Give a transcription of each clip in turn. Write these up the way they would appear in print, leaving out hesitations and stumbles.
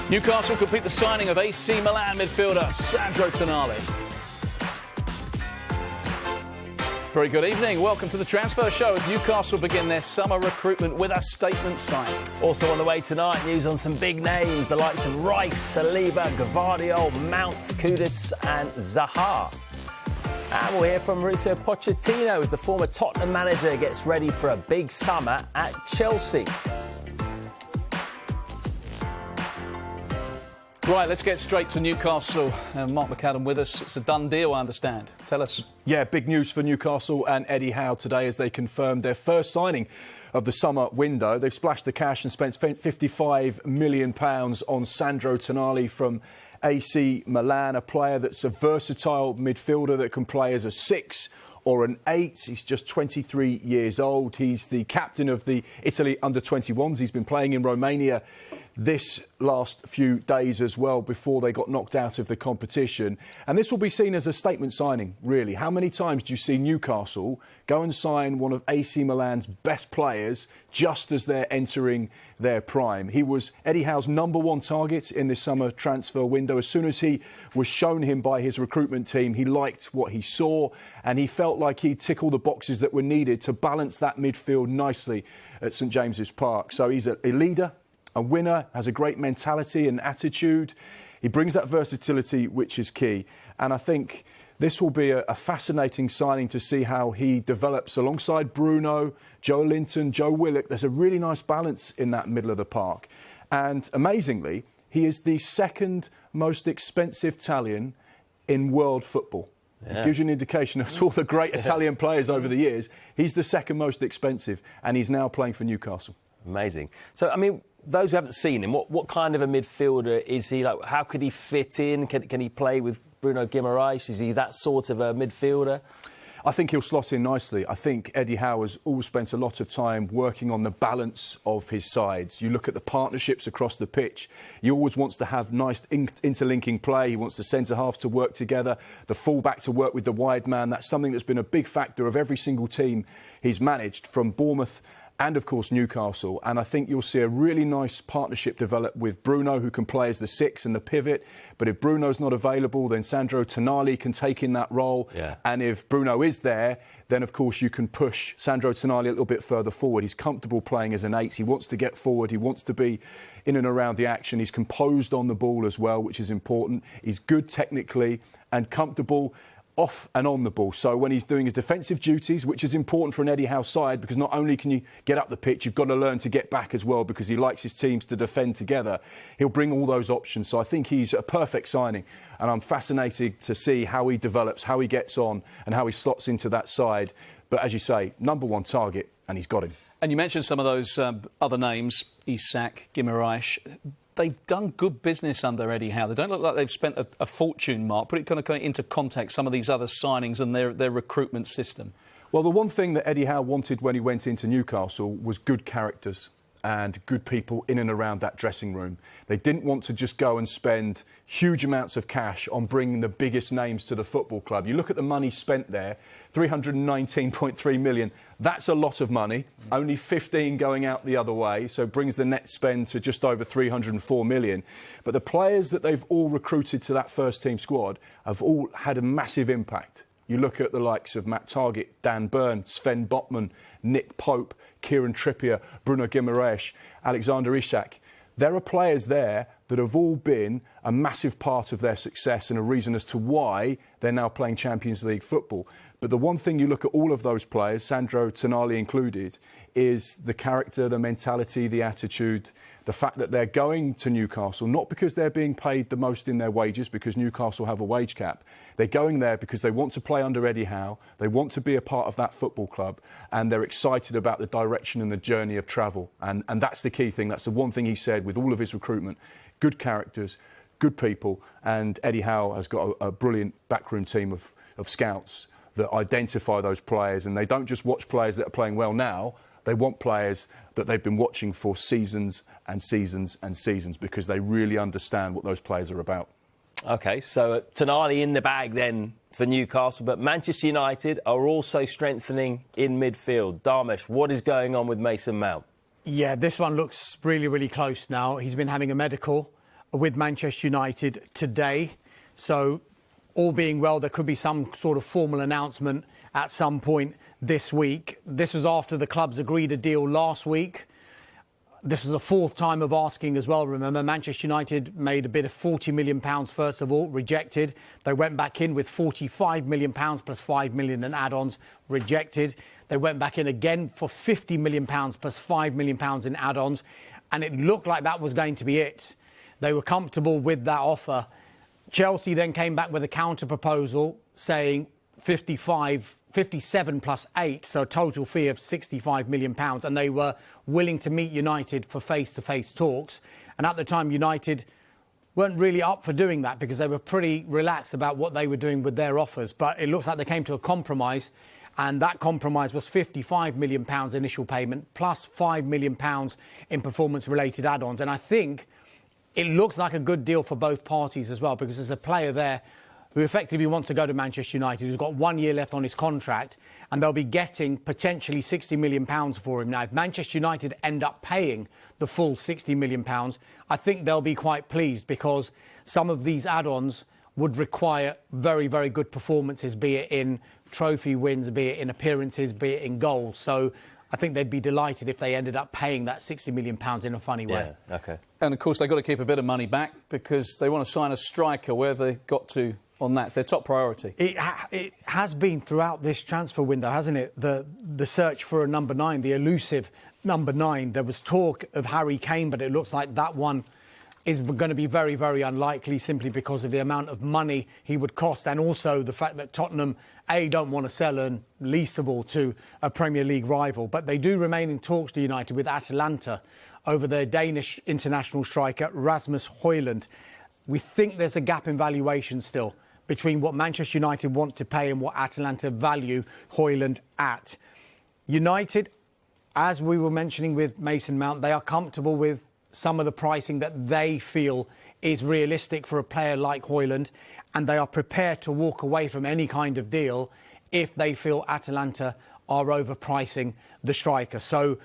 Newcastle complete the signing of AC Milan midfielder Sandro Tonali. Very good evening. Welcome to the Transfer Show as Newcastle begin their summer recruitment with a statement sign. Also on the way tonight, news on some big names, the likes of Rice, Saliba, Gvardiol, Mount, Kudus and Zaha. And we'll hear from Mauricio Pochettino as the former Tottenham manager gets ready for a big summer at Chelsea. Right, let's get straight to Newcastle. Mark McAdam with us. It's a done deal, I understand. Tell us. Yeah, big news for Newcastle and Eddie Howe today as they confirmed their first signing of the summer window. They've splashed the cash and spent £55 million on Sandro Tonali from AC Milan, a player that's a versatile midfielder that can play as a 6 or an 8. He's just 23 years old. He's the captain of the Italy under-21s. He's been playing in Romania this last few days as well before they got knocked out of the competition. And this will be seen as a statement signing, really. How many times do you see Newcastle go and sign one of AC Milan's best players just as they're entering their prime? He was Eddie Howe's #1 target in this summer transfer window. As soon as he was shown him by his recruitment team, he liked what he saw and he felt like he'd tick all the boxes that were needed to balance that midfield nicely at St James's Park. So he's a leader, a winner, has a great mentality and attitude. He brings that versatility, which is key. And I think this will be a fascinating signing to see how he develops alongside Bruno, Joe Linton, Joe Willock. There's a really nice balance in that middle of the park. And amazingly, he is the second most expensive Italian in world football. Yeah. It gives you an indication of all the great Italian players over the years. He's the second most expensive, and he's now playing for Newcastle. Amazing. So, I mean, those who haven't seen him, what kind of a midfielder is he? Like, how could he fit in? Can he play with Bruno Guimaraes? Is he that sort of a midfielder? I think he'll slot in nicely. I think Eddie Howe has always spent a lot of time working on the balance of his sides. You look at the partnerships across the pitch. He always wants to have nice interlinking play. He wants the centre-halves to work together, the full-back to work with the wide man. That's something that's been a big factor of every single team he's managed, from Bournemouth and, of course, Newcastle. And I think you'll see a really nice partnership develop with Bruno, who can play as the 6 and the pivot. But if Bruno's not available, then Sandro Tonali can take in that role. Yeah. And if Bruno is there, then, of course, you can push Sandro Tonali a little bit further forward. He's comfortable playing as an 8. He wants to get forward. He wants to be in and around the action. He's composed on the ball as well, which is important. He's good technically and comfortable off and on the ball. So when he's doing his defensive duties, which is important for an Eddie Howe side, because not only can you get up the pitch, you've got to learn to get back as well, because he likes his teams to defend together. He'll bring all those options. So I think he's a perfect signing, and I'm fascinated to see how he develops, how he gets on, and how he slots into that side. But as you say, #1 target, and he's got him. And you mentioned some of those other names, Isak, Guimaraes. They've done good business under Eddie Howe. They don't look like they've spent a fortune, Mark. Put it kind of into context, some of these other signings and their recruitment system. Well, the one thing that Eddie Howe wanted when he went into Newcastle was good characters and good people in and around that dressing room. They didn't want to just go and spend huge amounts of cash on bringing the biggest names to the football club. You look at the money spent there, £319.3 million. That's a lot of money, only 15 going out the other way, so it brings the net spend to just over 304 million. But the players that they've all recruited to that first team squad have all had a massive impact. You look at the likes of Matt Targett, Dan Burn, Sven Botman, Nick Pope, Kieran Trippier, Bruno Guimaraes, Alexander Isak. There are players there that have all been a massive part of their success and a reason as to why they're now playing Champions League football. But the one thing you look at all of those players, Sandro Tonali included, is the character, the mentality, the attitude, the fact that they're going to Newcastle, not because they're being paid the most in their wages, because Newcastle have a wage cap. They're going there because they want to play under Eddie Howe, they want to be a part of that football club, and they're excited about the direction and the journey of travel. And that's the key thing. That's the one thing he said with all of his recruitment. Good characters, good people, and Eddie Howe has got a brilliant backroom team of scouts that identify those players, and they don't just watch players that are playing well now. They want players that they've been watching for seasons and seasons and seasons, because they really understand what those players are about. OK, so Tonali in the bag then for Newcastle, but Manchester United are also strengthening in midfield. Dharmesh, what is going on with Mason Mount? Yeah, this one looks really, really close now. He's been having a medical. with Manchester United today. So all being well, there could be some sort of formal announcement at some point this week. This was after the clubs agreed a deal last week. This was the fourth time of asking as well. Remember, Manchester United made a bid of £40 million first of all, rejected. They went back in with £45 million plus £5 million in add-ons, rejected. They went back in again for £50 million plus £5 million in add-ons. And it looked like that was going to be it. They were comfortable with that offer. Chelsea then came back with a counter proposal saying 57 plus 8, so a total fee of £65 million. And they were willing to meet United for face-to-face talks. And at the time, United weren't really up for doing that because they were pretty relaxed about what they were doing with their offers. But it looks like they came to a compromise. And that compromise was £55 million initial payment plus £5 million in performance-related add-ons. And I think it looks like a good deal for both parties as well, because there's a player there who effectively wants to go to Manchester United, who's got 1 year left on his contract, and they'll be getting potentially £60 million for him. Now, if Manchester United end up paying the full £60 million, I think they'll be quite pleased, because some of these add-ons would require very, very good performances, be it in trophy wins, be it in appearances, be it in goals. So I think they'd be delighted if they ended up paying that £60 million in a funny way. Yeah, OK. And, of course, they've got to keep a bit of money back because they want to sign a striker. Where have they got to on that? It's their top priority. It has been throughout this transfer window, hasn't it? The search for a number 9, the elusive number 9. There was talk of Harry Kane, but it looks like that one is going to be very, very unlikely, simply because of the amount of money he would cost, and also the fact that Tottenham, don't want to sell, and least of all to a Premier League rival. But they do remain in talks to United with Atalanta over their Danish international striker, Rasmus Haaland. We think there's a gap in valuation still between what Manchester United want to pay and what Atalanta value Haaland at. United, as we were mentioning with Mason Mount, they are comfortable with some of the pricing that they feel is realistic for a player like Haaland, and they are prepared to walk away from any kind of deal if they feel Atalanta are overpricing the striker. So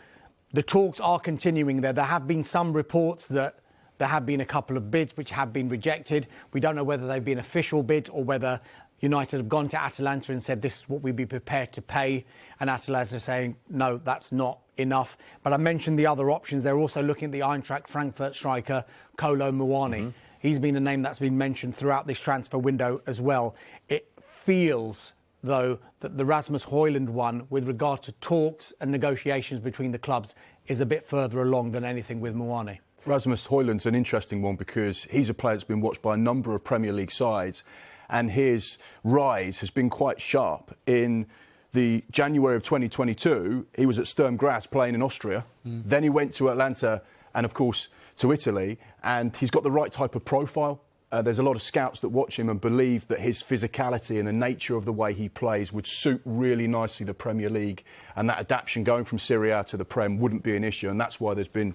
the talks are continuing there. There have been some reports that there have been a couple of bids which have been rejected. We don't know whether they've been official bids or whether United have gone to Atalanta and said this is what we'd be prepared to pay, and Atalanta saying no, that's not enough. But I mentioned the other options. They're also looking at the Eintracht Frankfurt striker Kolo Muani. He's been a name that's been mentioned throughout this transfer window as well. It feels, though, that the Rasmus Haaland one, with regard to talks and negotiations between the clubs, is a bit further along than anything with Muani. Rasmus Haaland's an interesting one because he's a player that's been watched by a number of Premier League sides, and his rise has been quite sharp. In the January of 2022, he was at Sturm Graz playing in Austria. Then he went to Atlanta and, of course, to Italy, and he's got the right type of profile. There's a lot of scouts that watch him and believe that his physicality and the nature of the way he plays would suit really nicely the Premier League, and that adaptation going from Serie A to the Prem wouldn't be an issue, and that's why there's been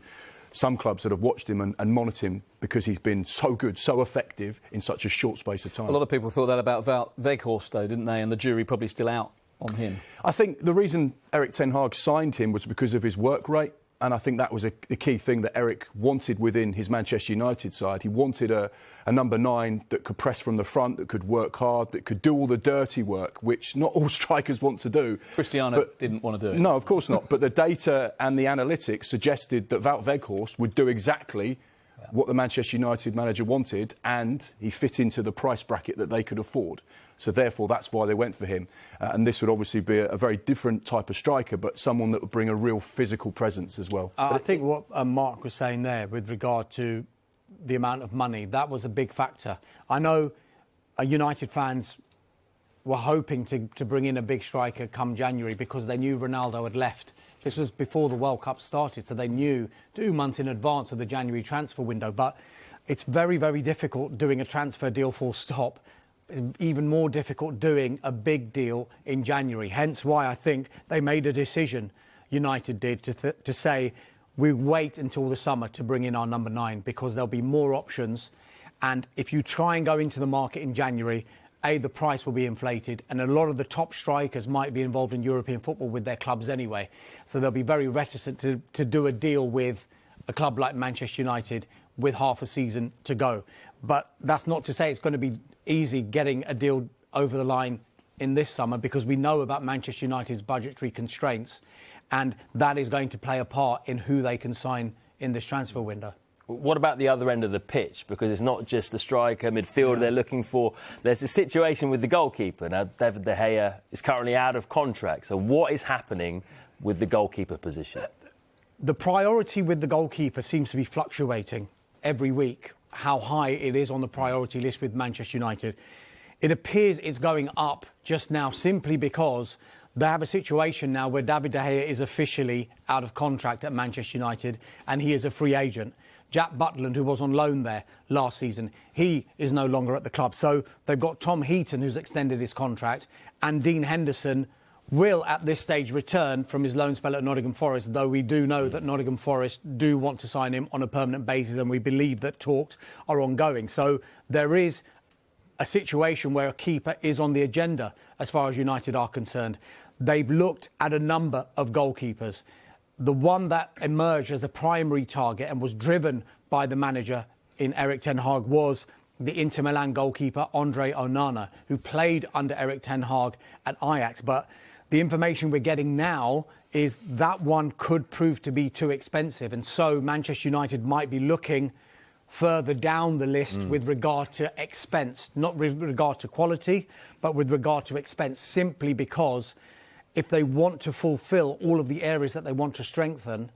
some clubs that have watched him and monitored him, because he's been so good, so effective in such a short space of time. A lot of people thought that about Wout Weghorst, though, didn't they? And the jury probably still out on him. I think the reason Erik ten Hag signed him was because of his work rate. And I think that was the key thing that Eric wanted within his Manchester United side. He wanted a number 9 that could press from the front, that could work hard, that could do all the dirty work, which not all strikers want to do. Cristiano didn't want to do it. No, of course not. But the data and the analytics suggested that Wout Weghorst would do exactly what the Manchester United manager wanted, and he fit into the price bracket that they could afford. So therefore, that's why they went for him. And this would obviously be a very different type of striker, but someone that would bring a real physical presence as well. I think what Mark was saying there with regard to the amount of money, that was a big factor. I know United fans were hoping to bring in a big striker come January because they knew Ronaldo had left. This was before the World Cup started, so they knew 2 months in advance of the January transfer window. But it's very, very difficult doing a transfer deal full stop. It's even more difficult doing a big deal in January. Hence why I think they made a decision, United did, to say we wait until the summer to bring in our number 9, because there'll be more options. And if you try and go into the market in January, the price will be inflated, and a lot of the top strikers might be involved in European football with their clubs anyway. So they'll be very reticent to do a deal with a club like Manchester United with half a season to go. But that's not to say it's going to be easy getting a deal over the line in this summer, because we know about Manchester United's budgetary constraints, and that is going to play a part in who they can sign in this transfer window. What about the other end of the pitch? Because it's not just the striker, midfielder they're looking for. There's a situation with the goalkeeper. Now, David De Gea is currently out of contract. So what is happening with the goalkeeper position? The priority with the goalkeeper seems to be fluctuating every week, how high it is on the priority list with Manchester United. It appears it's going up just now simply because they have a situation now where David De Gea is officially out of contract at Manchester United and he is a free agent. Jack Butland, who was on loan there last season, he is no longer at the club. So they've got Tom Heaton, who's extended his contract, and Dean Henderson will, at this stage, return from his loan spell at Nottingham Forest, though we do know that Nottingham Forest do want to sign him on a permanent basis, and we believe that talks are ongoing. So there is a situation where a keeper is on the agenda as far as United are concerned. They've looked at a number of goalkeepers. The one that emerged as a primary target and was driven by the manager in Erik ten Hag was the Inter Milan goalkeeper Andre Onana, who played under Erik ten Hag at Ajax. But the information we're getting now is that one could prove to be too expensive, and so Manchester United might be looking further down the list with regard to expense, not with regard to quality, but with regard to expense, simply because if they want to fulfil all of the areas that they want to strengthen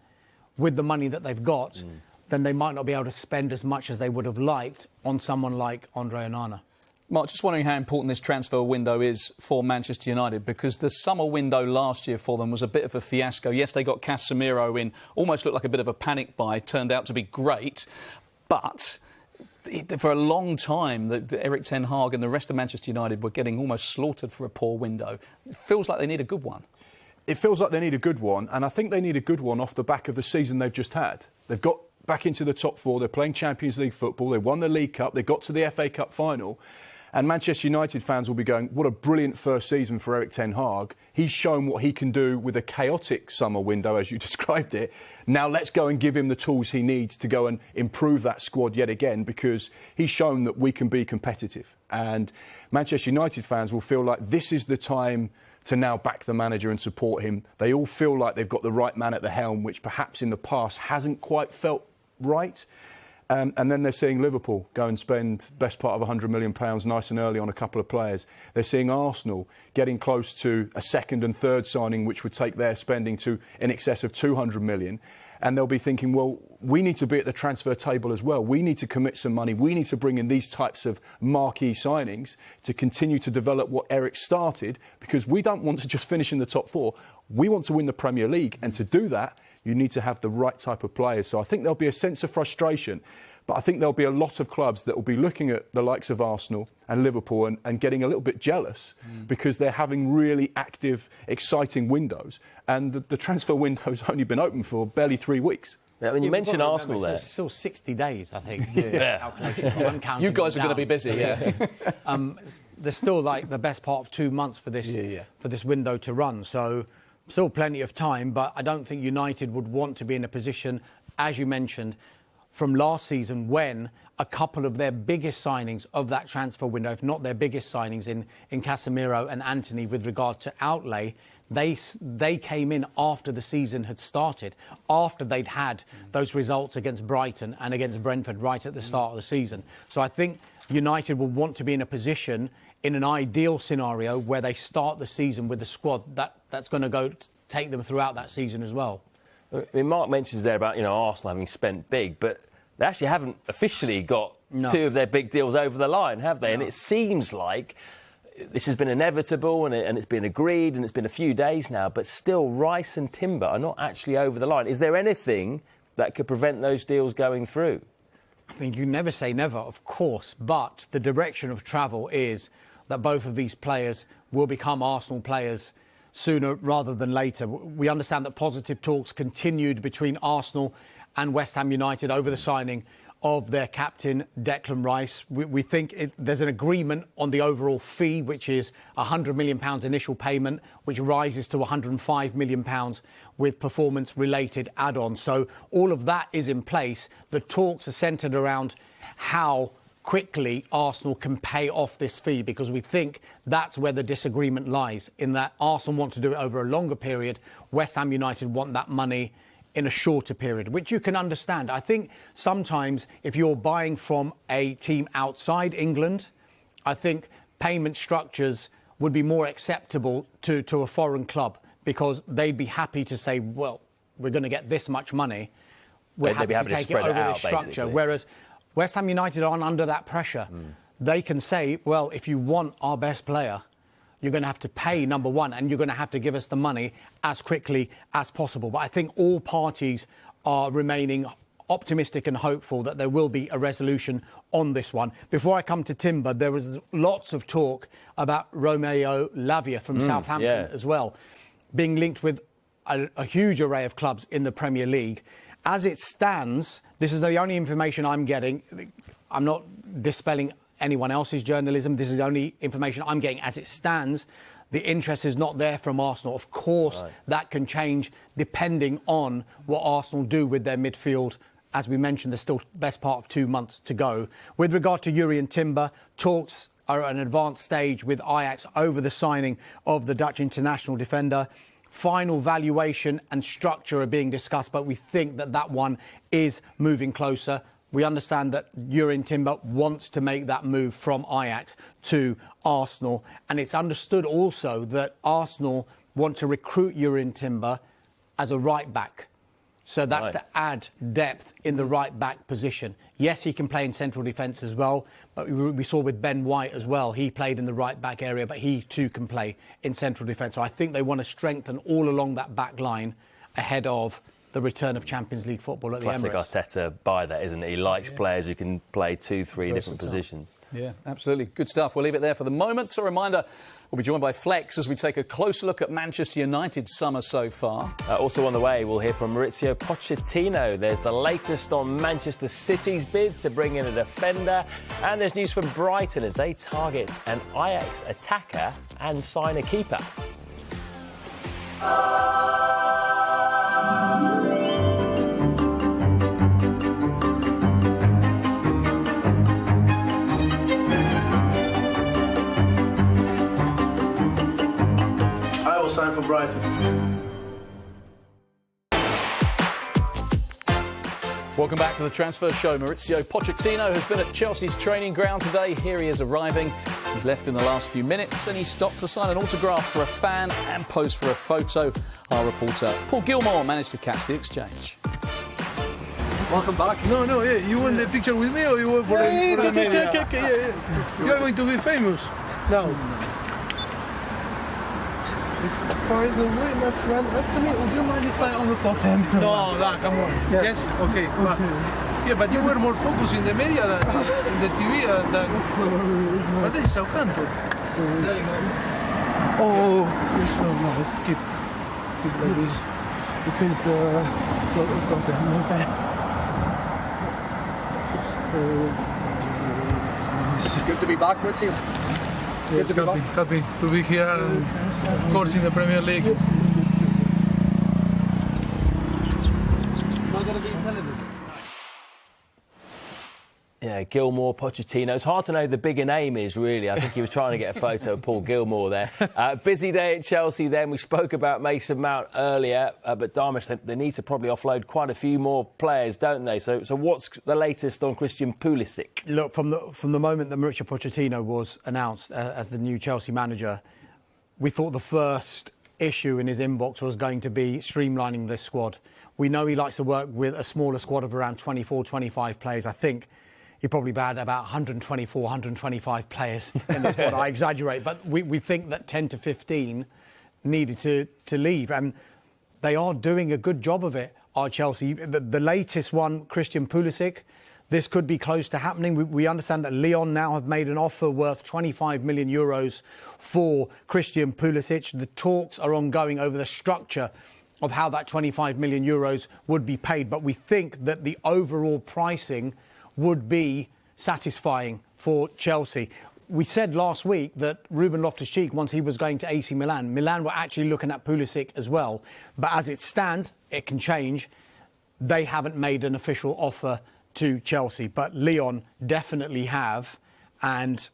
with the money that they've got, then they might not be able to spend as much as they would have liked on someone like Andre Onana. Mark, just wondering how important this transfer window is for Manchester United, because the summer window last year for them was a bit of a fiasco. Yes, they got Casemiro in, almost looked like a bit of a panic buy, turned out to be great, but for a long time, Erik ten Hag and the rest of Manchester United were getting almost slaughtered for a poor window. It feels like they need a good one. It feels like they need a good one, and I think they need a good one off the back of the season they've just had. They've got back into the top four, they're playing Champions League football, they won the League Cup, they got to the FA Cup final, and Manchester United fans will be going, what a brilliant first season for Erik ten Hag. He's shown what he can do with a chaotic summer window, as you described it. Now let's go and give him the tools he needs to go and improve that squad yet again, because he's shown that we can be competitive. And Manchester United fans will feel like this is the time to now back the manager and support him. They all feel like they've got the right man at the helm, which perhaps in the past hasn't quite felt right. And then they're seeing Liverpool go and spend best part of £100 million nice and early on a couple of players. They're seeing Arsenal getting close to a second and third signing, which would take their spending to in excess of £200 million. And they'll be thinking, well, we need to be at the transfer table as well. We need to commit some money. We need to bring in these types of marquee signings to continue to develop what Erik started, because we don't want to just finish in the top four. We want to win the Premier League. And to do that, you need to have the right type of players. So I think there'll be a sense of frustration, but I think there'll be a lot of clubs that will be looking at the likes of Arsenal and Liverpool and getting a little bit jealous because they're having really active, exciting windows. And the transfer window's only been open for barely 3 weeks. Yeah, I mean, you mentioned Arsenal there. It's still 60 days, I think. You guys are going to be busy, yeah. There's still like the best part of 2 months for this window to run. So still plenty of time, but I don't think United would want to be in a position, as you mentioned, from last season when a couple of their biggest signings of that transfer window, if not their biggest signings in Casemiro and Antony with regard to outlay, they came in after the season had started, after they'd had those results against Brighton and against Brentford right at the start of the season. So I think United will want to be in a position in an ideal scenario where they start the season with a squad that's going to take them throughout that season as well. I mean, Mark mentions there about, Arsenal having spent big, but they actually haven't officially got two of their big deals over the line, have they? No. And it seems like this has been inevitable and it's been agreed and it's been a few days now, but still Rice and Timber are not actually over the line. Is there anything that could prevent those deals going through? I mean, you never say never, of course, but the direction of travel is that both of these players will become Arsenal players sooner rather than later. We understand that positive talks continued between Arsenal and West Ham United over the signing of their captain, Declan Rice. We think there's an agreement on the overall fee, which is £100 million initial payment, which rises to £105 million with performance-related add-ons. So all of that is in place. The talks are centred around how quickly Arsenal can pay off this fee, because we think that's where the disagreement lies, in that Arsenal want to do it over a longer period. West Ham United want that money in a shorter period, which you can understand. I think sometimes if you're buying from a team outside England, I think payment structures would be more acceptable to a foreign club, because they'd be happy to say, well, we're going to get this much money. We're happy to take it over this structure. Basically. Whereas West Ham United aren't under that pressure. They can say, well, if you want our best player, you're going to have to pay, number one, and you're going to have to give us the money as quickly as possible. But I think all parties are remaining optimistic and hopeful that there will be a resolution on this one. Before I come to Timber, there was lots of talk about Romeo Lavia from Southampton as well, being linked with a huge array of clubs in the Premier League. As it stands, this is the only information I'm getting. I'm not dispelling anyone else's journalism. This is the only information I'm getting. As it stands, the interest is not there from Arsenal. Of course, that can change depending on what Arsenal do with their midfield. As we mentioned, there's still best part of 2 months to go. With regard to Jurrien Timber, talks are at an advanced stage with Ajax over the signing of the Dutch international defender. Final valuation and structure are being discussed, but we think that one is moving closer. We understand that Jurrien Timber wants to make that move from Ajax to Arsenal. And it's understood also that Arsenal want to recruit Jurrien Timber as a right-back. So that's to add depth in the right-back position. Yes, he can play in central defence as well, but we saw with Ben White as well. He played in the right-back area, but he too can play in central defence. So I think they want to strengthen all along that back line ahead of the return of Champions League football at the Emirates. Classic Arteta by that, isn't it? He likes players who can play 2-3 different positions. Yeah, absolutely. Good stuff. We'll leave it there for the moment. A reminder, we'll be joined by Flex as we take a closer look at Manchester United's summer so far. Also on the way, we'll hear from Maurizio Pochettino. There's the latest on Manchester City's bid to bring in a defender. And there's news from Brighton as they target an Ajax attacker and sign a keeper. I will sign for Brighton. Welcome back to the Transfer Show. Maurizio Pochettino has been at Chelsea's training ground today. Here he is arriving. He's left in the last few minutes and he stopped to sign an autograph for a fan and pose for a photo. Our reporter Paul Gilmore managed to catch the exchange. Welcome back. No, yeah. You want the picture with me or you want for the media? Okay. You are going to be famous now. By the way, my friend, ask me, would you mind signing on the Southampton? No, come on. Yes? Okay. Yeah, but you were more focused in the media than in the TV than... But this is Southampton. Oh, it's so nice. Keep like this. Because Southampton fan. Good to be back with you. Yes, happy to be here and of course in the Premier League. Yeah, Gilmore, Pochettino. It's hard to know who the bigger name is, really. I think he was trying to get a photo of Paul Gilmore there. Busy day at Chelsea then. We spoke about Mason Mount earlier, but Darmish, they need to probably offload quite a few more players, don't they? So what's the latest on Christian Pulisic? Look, from the moment that Mauricio Pochettino was announced as the new Chelsea manager, we thought the first issue in his inbox was going to be streamlining this squad. We know he likes to work with a smaller squad of around 24, 25 players. I think he probably had about 124, 125 players in the squad. I exaggerate, but we think that 10 to 15 needed to leave. And they are doing a good job of it, our Chelsea. The latest one, Christian Pulisic, this could be close to happening. We understand that Lyon now have made an offer worth 25 million euros for Christian Pulisic. The talks are ongoing over the structure of how that 25 million euros would be paid. But we think that the overall pricing would be satisfying for Chelsea. We said last week that Ruben Loftus-Cheek, once he was going to AC Milan, Milan were actually looking at Pulisic as well. But as it stands, it can change. They haven't made an official offer to Chelsea, but Lyon definitely have, and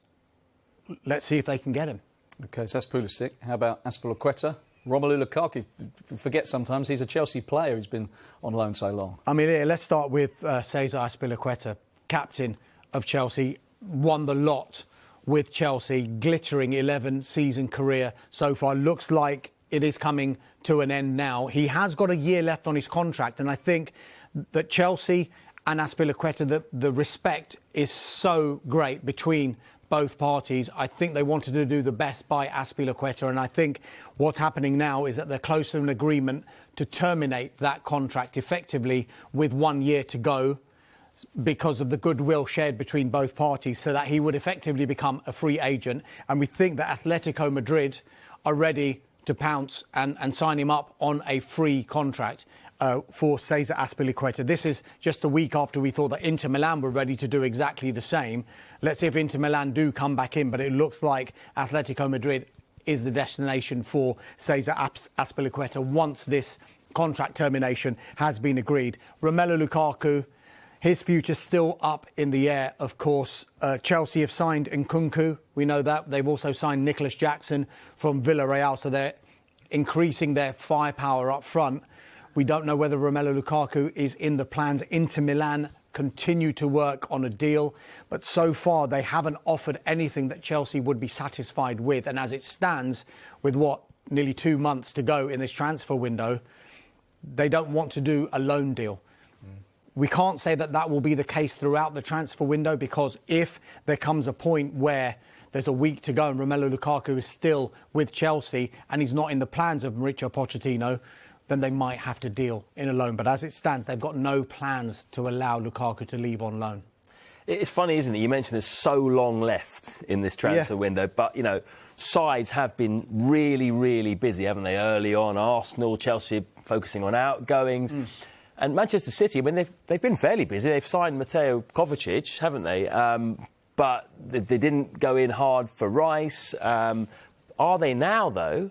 let's see if they can get him. OK, so that's Pulisic. How about Azpilicueta? Romelu Lukaku, forget sometimes he's a Chelsea player who's been on loan so long. I mean, yeah, let's start with Cesar Azpilicueta, captain of Chelsea, won the lot with Chelsea, glittering 11-season career so far. Looks like it is coming to an end now. He has got a year left on his contract, and I think that Chelsea and Azpilicueta, the respect is so great between both parties. I think they wanted to do the best by Azpilicueta, and I think what's happening now is that they're close to an agreement to terminate that contract effectively with 1 year to go, because of the goodwill shared between both parties, so that he would effectively become a free agent. And we think that Atletico Madrid are ready to pounce and sign him up on a free contract for Cesar Azpilicueta. This is just a week after we thought that Inter Milan were ready to do exactly the same. Let's see if Inter Milan do come back in, but it looks like Atletico Madrid is the destination for Cesar Azpilicueta once this contract termination has been agreed. Romelu Lukaku, his future's still up in the air, of course. Chelsea have signed Nkunku. We know that. They've also signed Nicholas Jackson from Villarreal, so they're increasing their firepower up front. We don't know whether Romelu Lukaku is in the plans. Inter Milan continue to work on a deal, but so far they haven't offered anything that Chelsea would be satisfied with. And as it stands, with nearly 2 months to go in this transfer window, they don't want to do a loan deal. We can't say that that will be the case throughout the transfer window, because if there comes a point where there's a week to go and Romelu Lukaku is still with Chelsea and he's not in the plans of Mauricio Pochettino, then they might have to deal in a loan. But as it stands, they've got no plans to allow Lukaku to leave on loan. It's funny, isn't it? You mentioned there's so long left in this transfer window, but, you know, sides have been really, really busy, haven't they, early on? Arsenal, Chelsea focusing on outgoings. And Manchester City, I mean, they've been fairly busy. They've signed Mateo Kovacic, haven't they? But they didn't go in hard for Rice. Are they now, though,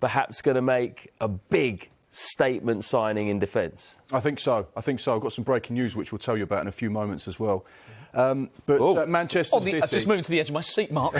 perhaps going to make a big statement signing in defence? I think so. I've got some breaking news which we'll tell you about in a few moments as well. Manchester City... Just moving to the edge of my seat, Mark.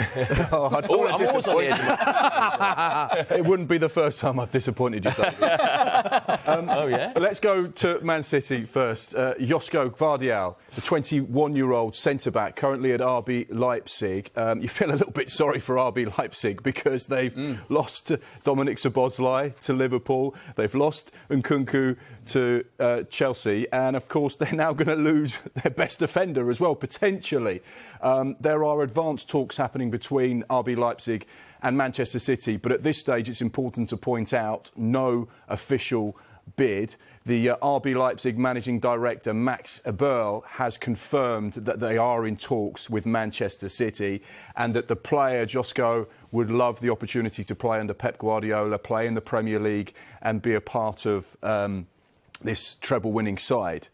I'm always on the edge. It wouldn't be the first time I've disappointed you, Oh, yeah? Let's go to Man City first. Josko Gvardiol, the 21-year-old centre-back, currently at RB Leipzig. You feel a little bit sorry for RB Leipzig because they've lost Dominic Szoboszlai to Liverpool. They've lost Nkunku to Chelsea. And, of course, they're now going to lose their best defender as well, potentially. There are advanced talks happening between RB Leipzig and Manchester City, but at this stage it's important to point out no official bid. The RB Leipzig managing director Max Eberl has confirmed that they are in talks with Manchester City and that the player Josko would love the opportunity to play under Pep Guardiola, play in the Premier League and be a part of this treble-winning side.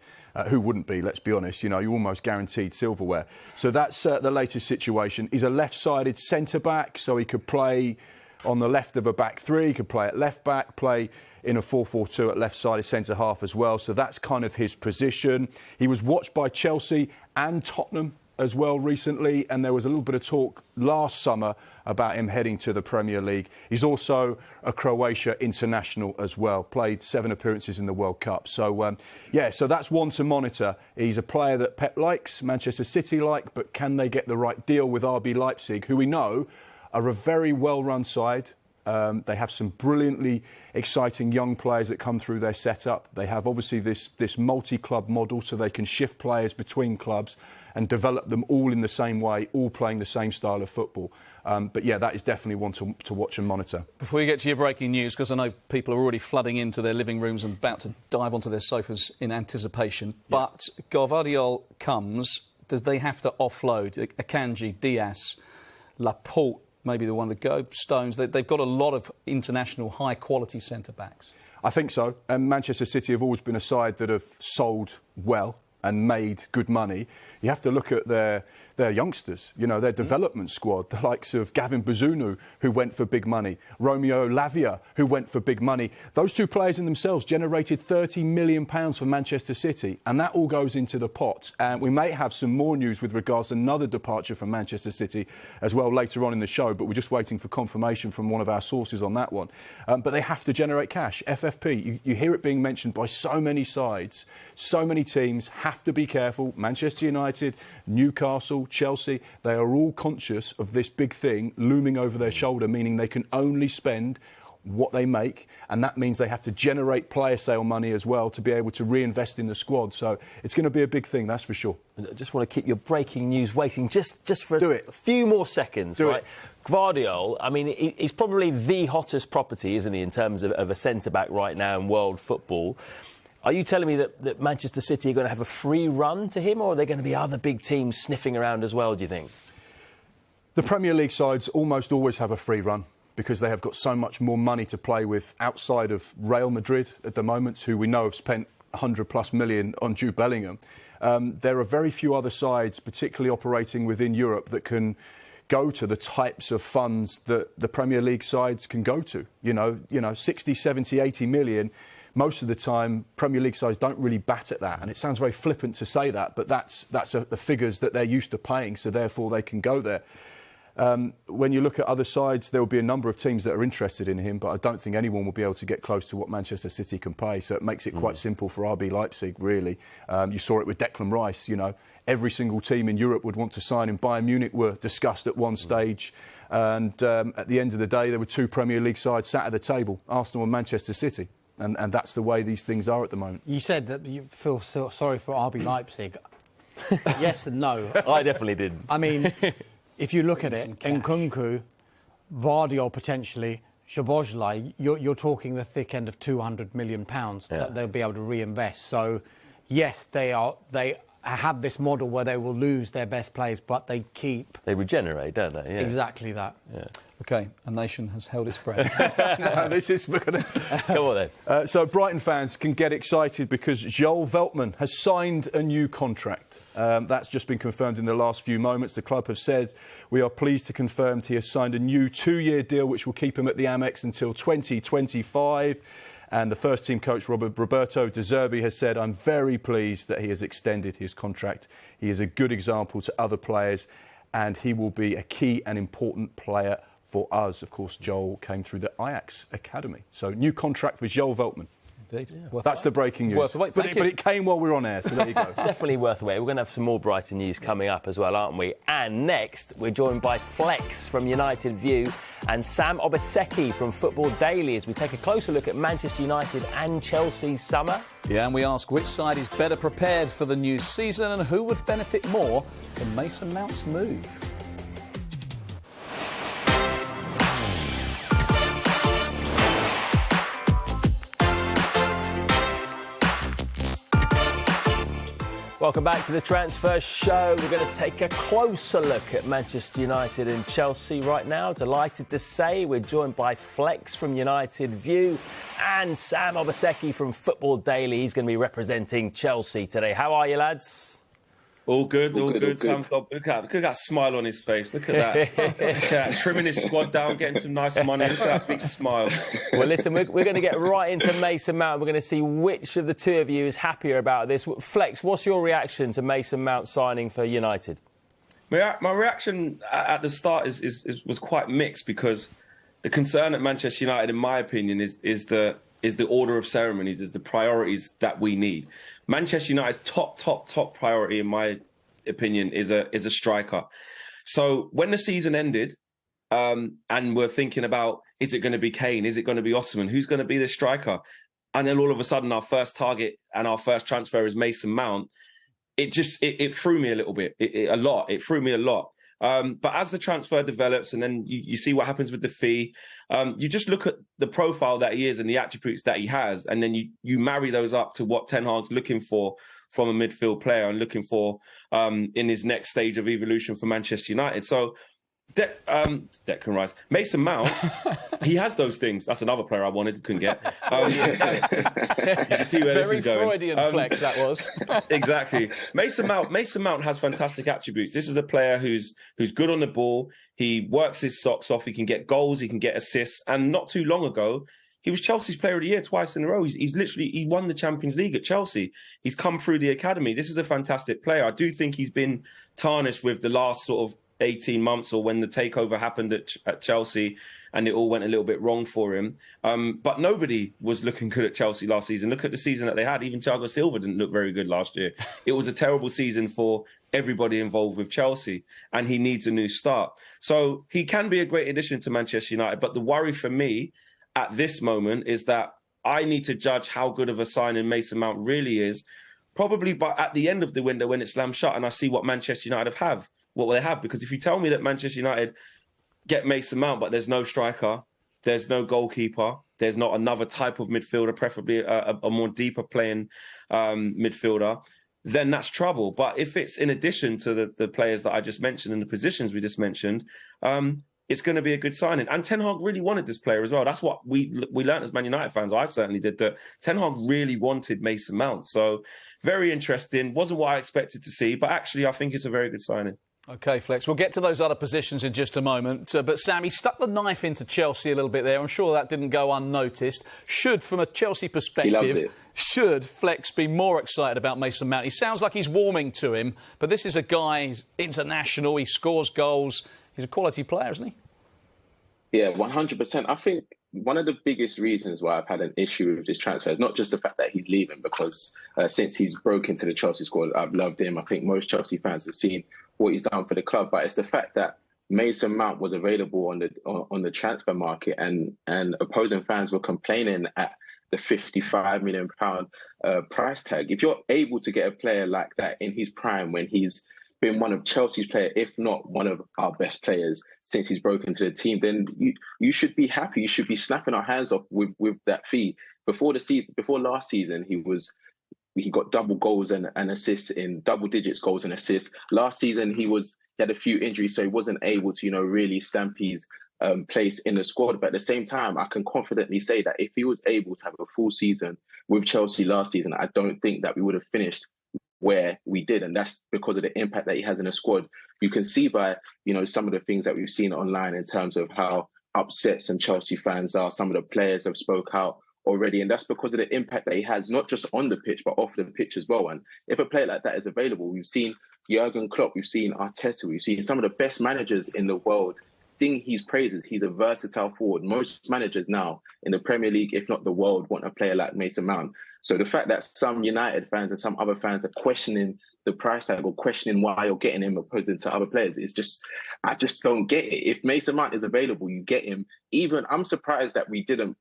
Who wouldn't be, let's be honest, you know, you're almost guaranteed silverware. So that's the latest situation. He's a left-sided centre-back, so he could play on the left of a back three, he could play at left-back, play in a 4-4-2 at left-sided centre-half as well. So that's kind of his position. He was watched by Chelsea and Tottenham as well recently, and there was a little bit of talk last summer about him heading to the Premier League. He's also a Croatia international as well, played 7 appearances in the World Cup. So, so that's one to monitor. He's a player that Pep likes, Manchester City like, but can they get the right deal with RB Leipzig, who we know are a very well-run side. They have some brilliantly exciting young players that come through their setup. They have obviously this multi-club model, so they can shift players between clubs and develop them all in the same way, all playing the same style of football. That is definitely one to watch and monitor. Before you get to your breaking news, because I know people are already flooding into their living rooms and about to dive onto their sofas in anticipation, but Gvardiol comes, does they have to offload Akanji, Diaz, Laporte, maybe the one to go, Stones? They've got a lot of international high-quality centre-backs. I think so. And Manchester City have always been a side that have sold well. and made good money, you have to look at their youngsters, their development squad, the likes of Gavin Bazunu, who went for big money, Romeo Lavia, who went for big money. Those two players in themselves generated £30 million for Manchester City, and that all goes into the pot. And we may have some more news with regards to another departure from Manchester City as well later on in the show, but we're just waiting for confirmation from one of our sources on that one. But they have to generate cash. FFP, you hear it being mentioned by so many sides, so many teams have to be careful. Manchester United, Newcastle, Chelsea, they are all conscious of this big thing looming over their shoulder, meaning they can only spend what they make, and that means they have to generate player sale money as well to be able to reinvest in the squad. So it's going to be a big thing, that's for sure. I just want to keep your breaking news waiting just for a few more seconds, right? Gvardiol, I mean, he's probably the hottest property, isn't he, in terms of a centre-back right now in world football. Are you telling me that Manchester City are going to have a free run to him, or are there going to be other big teams sniffing around as well, do you think? The Premier League sides almost always have a free run because they have got so much more money to play with outside of Real Madrid at the moment, who we know have spent 100+ million on Jude Bellingham. There are very few other sides, particularly operating within Europe, that can go to the types of funds that the Premier League sides can go to. 60, 70, 80 million. Most of the time, Premier League sides don't really bat at that. And it sounds very flippant to say that, but that's the figures that they're used to paying, so therefore they can go there. When you look at other sides, there will be a number of teams that are interested in him, but I don't think anyone will be able to get close to what Manchester City can pay. So it makes it quite simple for RB Leipzig, really. You saw it with Declan Rice. Every single team in Europe would want to sign him. Bayern Munich were discussed at one stage. And at the end of the day, there were two Premier League sides sat at the table, Arsenal and Manchester City. And that's the way these things are at the moment. You said that you feel sorry for RB Leipzig. Yes and no. I definitely did. I mean, if you look at it, Nkunku, Gvardiol potentially, Szoboszlai, you're talking the thick end of £200 million that they'll be able to reinvest. So, yes, they have this model where they will lose their best players, but they regenerate, don't they? Yeah. Exactly that. Yeah. OK, a nation has held its breath. Come on then. So Brighton fans can get excited because Joel Veltman has signed a new contract. That's just been confirmed in the last few moments. The club have said, we are pleased to confirm he has signed a new 2-year deal which will keep him at the Amex until 2025. And the first team coach, Roberto De Zerbi, has said, I'm very pleased that he has extended his contract. He is a good example to other players and he will be a key and important player for us. Of course, Joel came through the Ajax Academy. So new contract for Joel Veltman. Indeed. Yeah. That's the breaking news. Worth the wait. But it came while we were on air, so there you go. Definitely worth the wait. We're going to have some more Brighton news coming up as well, aren't we? And next, we're joined by Flex from United View and Sam Obaseki from Football Daily as we take a closer look at Manchester United and Chelsea's summer. Yeah, and we ask which side is better prepared for the new season and who would benefit more from Mason Mount's move. Welcome back to the Transfer Show. We're going to take a closer look at Manchester United and Chelsea right now. Delighted to say we're joined by Flex from United View and Sam Obaseki from Football Daily. He's going to be representing Chelsea today. How are you, lads? All good. Sam's got, look at that smile on his face. Look at that. Look at that. Trimming his squad down, getting some nice money. Look at that big smile. Well, listen, we're going to get right into Mason Mount. We're going to see which of the two of you is happier about this. Flex, what's your reaction to Mason Mount signing for United? My reaction at the start was quite mixed because the concern at Manchester United, in my opinion, is the order of ceremonies, is the priorities that we need. Manchester United's top priority, in my opinion, is a striker. So when the season ended, and we're thinking about, is it going to be Kane? Is it going to be Osimhen? Who's going to be the striker? And then all of a sudden, our first target and our first transfer is Mason Mount. It threw me a little bit, It threw me a lot. But as the transfer develops and then you see what happens with the fee, you just look at the profile that he is and the attributes that he has, and then you marry those up to what Ten Hag's looking for from a midfield player and looking for in his next stage of evolution for Manchester United. So Declan Rice. Mason Mount, he has those things. That's another player I wanted, couldn't get. You can see where Very this is going. Freudian flex, that was. Exactly. Mason Mount has fantastic attributes. This is a player who's good on the ball. He works his socks off. He can get goals. He can get assists. And not too long ago, he was Chelsea's Player of the Year twice in a row. He won the Champions League at Chelsea. He's come through the academy. This is a fantastic player. I do think he's been tarnished with the last sort of 18 months or when the takeover happened at Chelsea and it all went a little bit wrong for him. But nobody was looking good at Chelsea last season. Look at the season that they had. Even Thiago Silva didn't look very good last year. It was a terrible season for everybody involved with Chelsea, and he needs a new start. So he can be a great addition to Manchester United. But the worry for me at this moment is that I need to judge how good of a signing Mason Mount really is, probably at the end of the window when it slams shut and I see what Manchester United have. What will they have? Because if you tell me that Manchester United get Mason Mount, but there's no striker, there's no goalkeeper, there's not another type of midfielder, preferably a more deeper playing midfielder, then that's trouble. But if it's in addition to the players that I just mentioned and the positions we just mentioned, it's going to be a good signing. And Ten Hag really wanted this player as well. That's what we learned as Man United fans. I certainly did, that Ten Hag really wanted Mason Mount. So very interesting. Wasn't what I expected to see, but actually I think it's a very good signing. OK, Flex, we'll get to those other positions in just a moment. But Sam, he stuck the knife into Chelsea a little bit there. I'm sure that didn't go unnoticed. Should, from a Chelsea perspective, should Flex be more excited about Mason Mount? He sounds like he's warming to him, but this is a guy, he's international, he scores goals. He's a quality player, isn't he? Yeah, 100%. I think one of the biggest reasons why I've had an issue with this transfer is not just the fact that he's leaving, because since he's broke into the Chelsea squad, I've loved him. I think most Chelsea fans have seen what he's done for the club, but it's the fact that Mason Mount was available on the transfer market, and opposing fans were complaining at the £55 million price tag. If you're able to get a player like that in his prime, when he's been one of Chelsea's players, if not one of our best players since he's broken into the team, then you should be happy. You should be snapping our hands off with that fee. Before last season, he got double goals and assists, in double digits goals and assists. Last season, he had a few injuries, so he wasn't able to, really stamp his place in the squad. But at the same time, I can confidently say that if he was able to have a full season with Chelsea last season, I don't think that we would have finished where we did, and that's because of the impact that he has in the squad. You can see by some of the things that we've seen online in terms of how upset some Chelsea fans are. Some of the players have spoke out already, and that's because of the impact that he has, not just on the pitch but off the pitch as well. And if a player like that is available, we've seen Jurgen Klopp, we've seen Arteta, we've seen some of the best managers in the world sing his praises. He's a versatile forward. Most managers now in the Premier League, if not the world, want a player like Mason Mount. So the fact that some United fans and some other fans are questioning the price tag or questioning why you're getting him opposed to other players is I just don't get it. If Mason Mount is available, you get him. Even I'm surprised that we didn't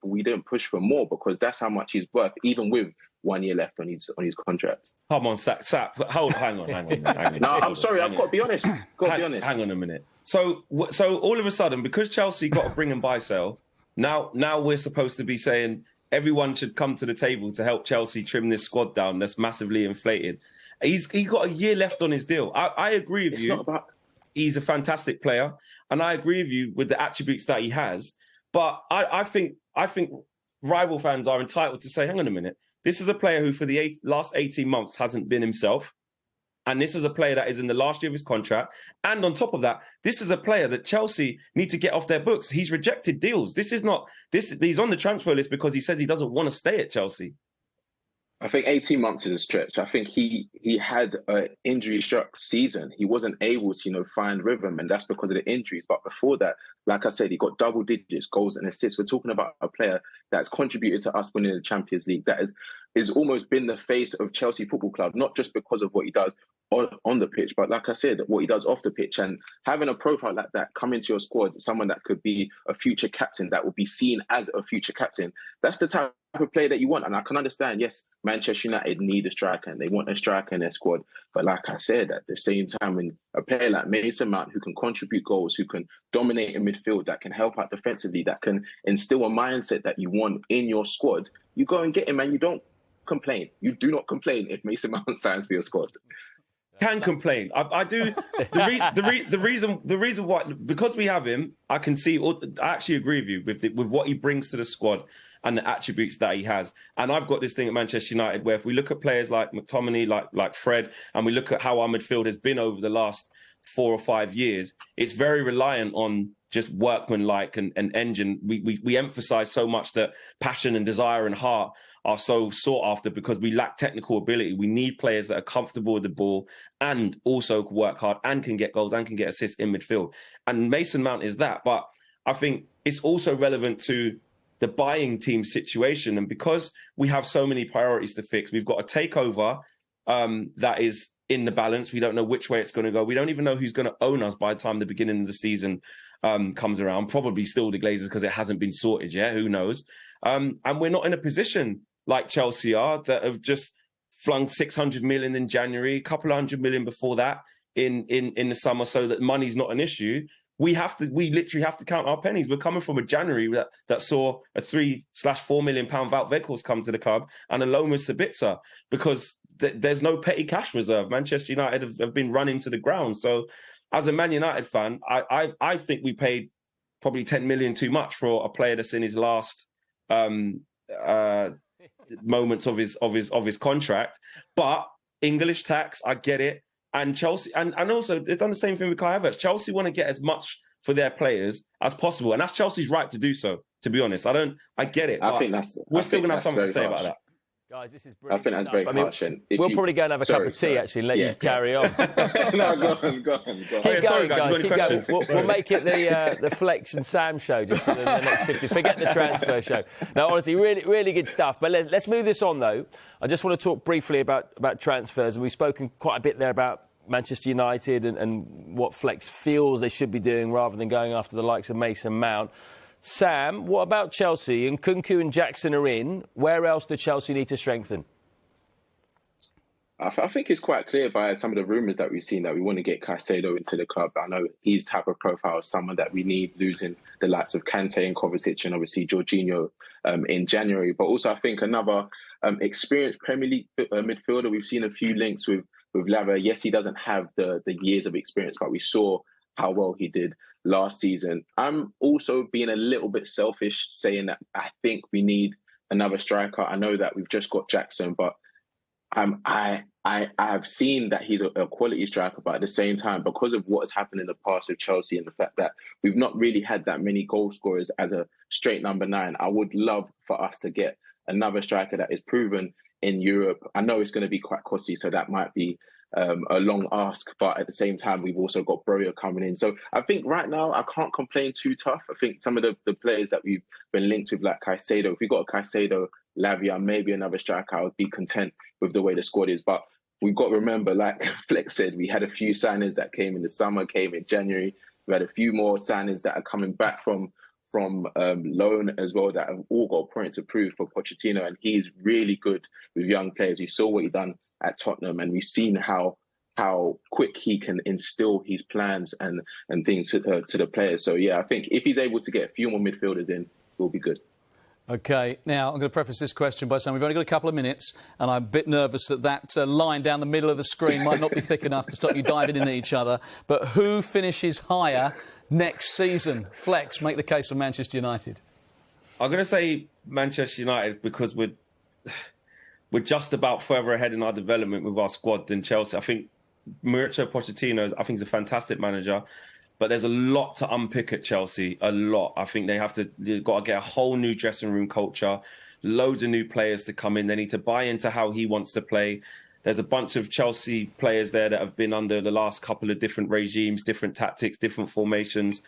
push for more, because that's how much he's worth, even with 1 year left on his contract. Come on, Sap. Hang on. No, I'm sorry. I've got to be honest. Hang on a minute. So all of a sudden, because Chelsea got a bring and buy sale, now we're supposed to be saying everyone should come to the table to help Chelsea trim this squad down that's massively inflated. He's got a year left on his deal. I agree with you. He's a fantastic player, and I agree with you with the attributes that he has. But I think rival fans are entitled to say, hang on a minute, this is a player who for the last 18 months hasn't been himself. And this is a player that is in the last year of his contract. And on top of that, this is a player that Chelsea need to get off their books. He's rejected deals. He's on the transfer list because he says he doesn't want to stay at Chelsea. I think 18 months is a stretch. I think he had an injury-struck season. He wasn't able to, find rhythm, and that's because of the injuries. But before that, like I said, he got double digits, goals and assists. We're talking about a player that's contributed to us winning the Champions League, that is almost been the face of Chelsea Football Club, not just because of what he does on the pitch, but like I said, what he does off the pitch. And having a profile like that come into your squad, someone that could be a future captain, that will be seen as a future captain, that's the type of player that you want. And I can understand, yes, Manchester United need a striker and they want a striker in their squad. But like I said, at the same time, when a player like Mason Mount, who can contribute goals, who can dominate in midfield, that can help out defensively, that can instill a mindset that you want in your squad, you go and get him and you don't complain. You do not complain if Mason Mount signs for your squad. can complain. I do. The reason why, because we have him, I can see. I actually agree with you with what he brings to the squad and the attributes that he has. And I've got this thing at Manchester United where if we look at players like McTominay, like Fred, and we look at how our midfield has been over the last 4 or 5 years, it's very reliant on just workmanlike and engine. We emphasize so much that passion and desire and heart are so sought after because we lack technical ability. We need players that are comfortable with the ball and also work hard and can get goals and can get assists in midfield. And Mason Mount is that. But I think it's also relevant to the buying team situation. And because we have so many priorities to fix, we've got a takeover that is in the balance. We don't know which way it's going to go. We don't even know who's going to own us by the time the beginning of the season comes around. Probably still the Glazers because it hasn't been sorted yet. Who knows? And we're not in a position like Chelsea are that have just flung 600 million in January, a couple of 100 million before that in the summer, so that money's not an issue. We literally have to count our pennies. We're coming from a January that saw a £3/4 million Wout Weghorst come to the club and a loan with Sabitzer because there's no petty cash reserve. Manchester United have been run into the ground. So as a Man United fan, I think we paid probably 10 million too much for a player that's in his last moments of his contract. But English tax, I get it. And Chelsea, and also they've done the same thing with Kai Havertz. Chelsea want to get as much for their players as possible, and that's Chelsea's right to do so. To be honest, I get it. I think we're still going to have something to say about that. Guys, this is brilliant. I think that's stuff. very harsh. And we'll probably go and have a cup of tea actually and let you carry on. No, go on. Keep going, guys. Keep going. We'll make it the Flex and Sam show just for the next 50. Forget the transfer show. No, honestly, really, really good stuff. But let's move this on, though. I just want to talk briefly about transfers. And we've spoken quite a bit there about Manchester United and what Flex feels they should be doing rather than going after the likes of Mason Mount. Sam, what about Chelsea? And Kunku and Jackson are in. Where else do Chelsea need to strengthen? I think it's quite clear by some of the rumours that we've seen that we want to get Caicedo into the club. I know he's type of profile, someone that we need, losing the likes of Kante and Kovacic and obviously Jorginho in January. But also I think another experienced Premier League midfielder. We've seen a few links with Lava. Yes, he doesn't have the years of experience, but we saw how well he did last season. I'm also being a little bit selfish saying that I think we need another striker. I know that we've just got Jackson, but I have seen that he's a quality striker, but at the same time, because of what has happened in the past with Chelsea and the fact that we've not really had that many goal scorers as a straight number 9, I would love for us to get another striker that is proven in Europe. I know it's going to be quite costly, so that might be a long ask, but at the same time, we've also got Broja coming in. So I think right now, I can't complain too tough. I think some of the players that we've been linked with, like Caicedo, if we got a Caicedo, Lavia, maybe another striker, I would be content with the way the squad is. But we've got to remember, like Flex said, we had a few signings that came in the summer, came in January. We had a few more signings that are coming back from loan as well that have all got points to prove for Pochettino, and he's really good with young players. We saw what he done at Tottenham, and we've seen how quick he can instill his plans and things to the players. So yeah, I think if he's able to get a few more midfielders in, we'll be good. OK, now I'm going to preface this question by saying we've only got a couple of minutes and I'm a bit nervous that line down the middle of the screen might not be thick enough to stop you diving into each other. But who finishes higher next season? Flex, make the case for Manchester United. I'm going to say Manchester United because we're just about further ahead in our development with our squad than Chelsea. I think Mauricio Pochettino, I think he's a fantastic manager. But there's a lot to unpick at Chelsea, a lot. I think they've got to get a whole new dressing room culture, loads of new players to come in. They need to buy into how he wants to play. There's a bunch of Chelsea players there that have been under the last couple of different regimes, different tactics, different formations.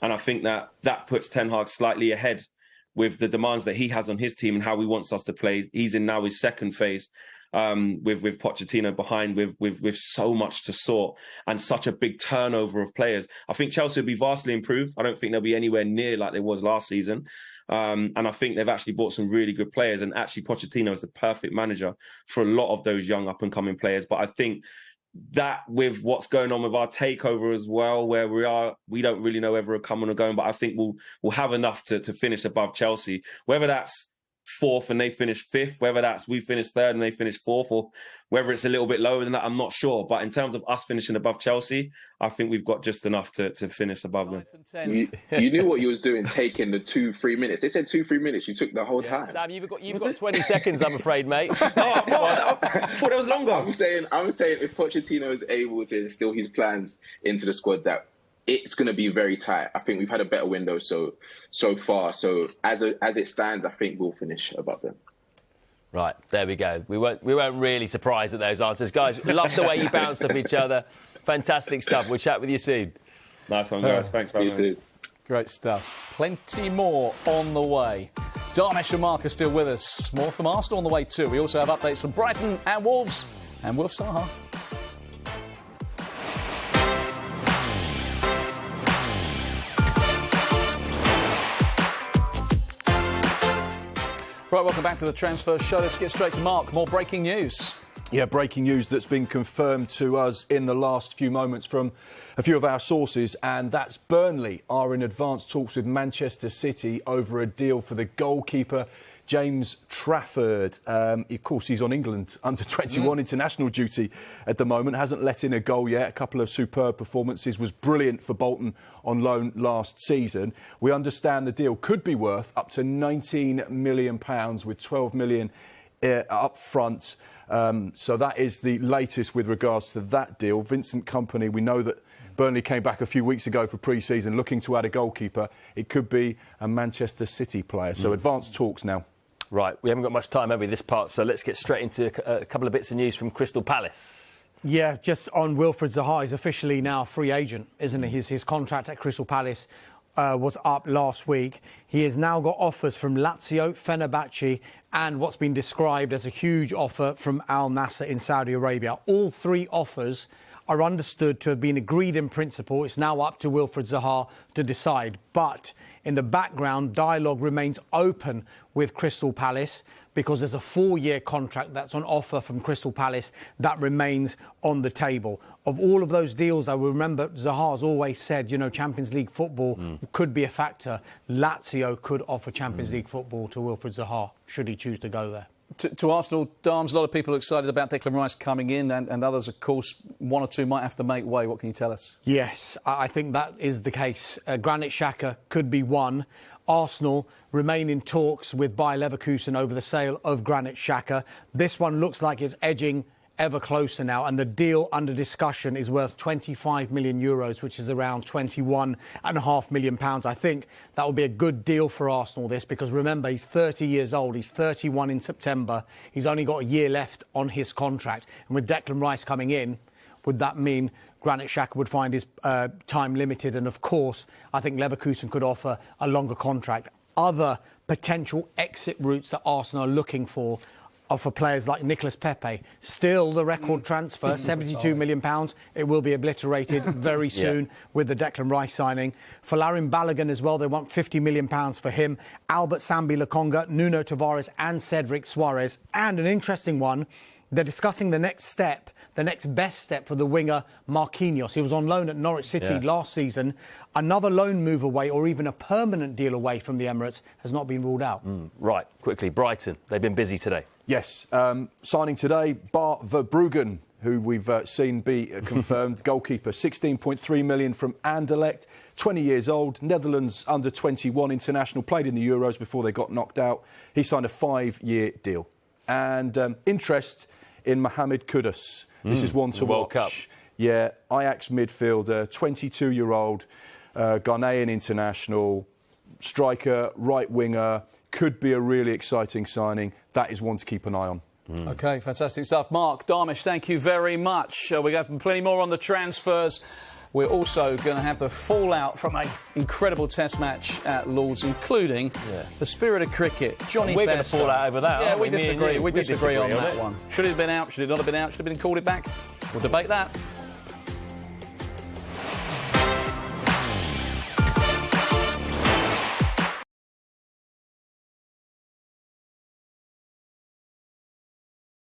And I think that puts Ten Hag slightly ahead with the demands that he has on his team and how he wants us to play. He's in now his second phase. With Pochettino behind, with so much to sort and such a big turnover of players. I think Chelsea will be vastly improved. I don't think they'll be anywhere near like they was last season. And I think they've actually bought some really good players. And actually, Pochettino is the perfect manager for a lot of those young up-and-coming players. But I think that with what's going on with our takeover as well, where we don't really know whether we're coming or going. But I think we'll have enough to finish above Chelsea. Whether that's 4th and they finish 5th, whether that's we finish 3rd and they finish 4th, or whether it's a little bit lower than that, I'm not sure. But in terms of us finishing above Chelsea, I think we've got just enough to finish above them. You knew what you was doing, taking the 2-3 minutes. They said 2-3 minutes. You took the whole time. Sam, you've got 20 seconds, I'm afraid, mate. I thought it was longer. I'm saying if Pochettino is able to instill his plans into the squad, that it's going to be very tight. I think we've had a better window so far. So as it stands, I think we'll finish above them. Right, there we go. We weren't really surprised at those answers. Guys, love the way you bounced off each other. Fantastic stuff. We'll chat with you soon. Nice one, guys. Thanks for having me. Great stuff. Plenty more on the way. Darmish and Mark are still with us. More from Arsenal on the way too. We also have updates from Brighton and Wolves and Wilf Zaha. Right, welcome back to the Transfer Show. Let's get straight to Mark. More breaking news. Yeah, breaking news that's been confirmed to us in the last few moments from a few of our sources, and that's Burnley are in advanced talks with Manchester City over a deal for the goalkeeper, James Trafford. Of course, he's on England under-21 international duty at the moment. Hasn't let in a goal yet. A couple of superb performances. Was brilliant for Bolton on loan last season. We understand the deal could be worth up to £19 million with £12 million up front. So that is the latest with regards to that deal. Vincent Kompany, we know that Burnley came back a few weeks ago for pre-season looking to add a goalkeeper. It could be a Manchester City player. So advanced talks now. Right, we haven't got much time, have we, this part, so let's get straight into a couple of bits of news from Crystal Palace. Yeah, just on Wilfried Zaha, he's officially now a free agent, isn't he? His contract at Crystal Palace was up last week. He has now got offers from Lazio, Fenerbahce, and what's been described as a huge offer from Al Nassr in Saudi Arabia. All three offers are understood to have been agreed in principle. It's now up to Wilfried Zaha to decide. But in the background, dialogue remains open with Crystal Palace because there's a 4-year contract that's on offer from Crystal Palace that remains on the table. Of all of those deals, I will remember Zaha's always said, Champions League football could be a factor. Lazio could offer Champions League football to Wilfried Zaha, should he choose to go there. To Arsenal, Darms, a lot of people are excited about Declan Rice coming in and others, of course, one or two might have to make way. What can you tell us? Yes, I think that is the case. Granit Xhaka could be one. Arsenal remain in talks with Bayer Leverkusen over the sale of Granit Xhaka. This one looks like it's edging ever closer now, and the deal under discussion is worth €25 million, which is around £21.5 million. I think that will be a good deal for Arsenal, this, because remember, he's 30 years old. He's 31 in September. He's only got a year left on his contract. And with Declan Rice coming in, would that mean Granit Xhaka would find his time limited? And of course, I think Leverkusen could offer a longer contract. Other potential exit routes that Arsenal are looking for are for players like Nicolas Pepe. Still the record transfer, £72 million. It will be obliterated very soon with the Declan Rice signing. Folarin Balogun as well, they want £50 million for him. Albert Sambi Lokonga, Nuno Tavares and Cedric Suarez. And an interesting one, they're discussing the next step, the next best step for the winger Marquinhos. He was on loan at Norwich City last season. Another loan move away or even a permanent deal away from the Emirates has not been ruled out. Right, quickly, Brighton, they've been busy today. Yes, signing today, Bart Verbruggen, who we've seen be confirmed, goalkeeper, £16.3 million from Anderlecht, 20 years old, Netherlands under-21 international, played in the Euros before they got knocked out. He signed a 5-year deal. And interest in Mohamed Kudus. This is one to World watch. Cup. Yeah, Ajax midfielder, 22-year-old, Ghanaian international, striker, right winger. Could be a really exciting signing. That is one to keep an eye on. OK, fantastic stuff. Mark, Darmish, thank you very much. We have plenty more on the transfers. We're also going to have the fallout from an incredible test match at Lord's, including the spirit of cricket. Johnny We're going to Bairstow. fall out over that. Yeah, aren't we Me and disagree. you. We disagree on that it. one. Should it have been out? Should it not have been out? Should it have been called it back? We'll debate that.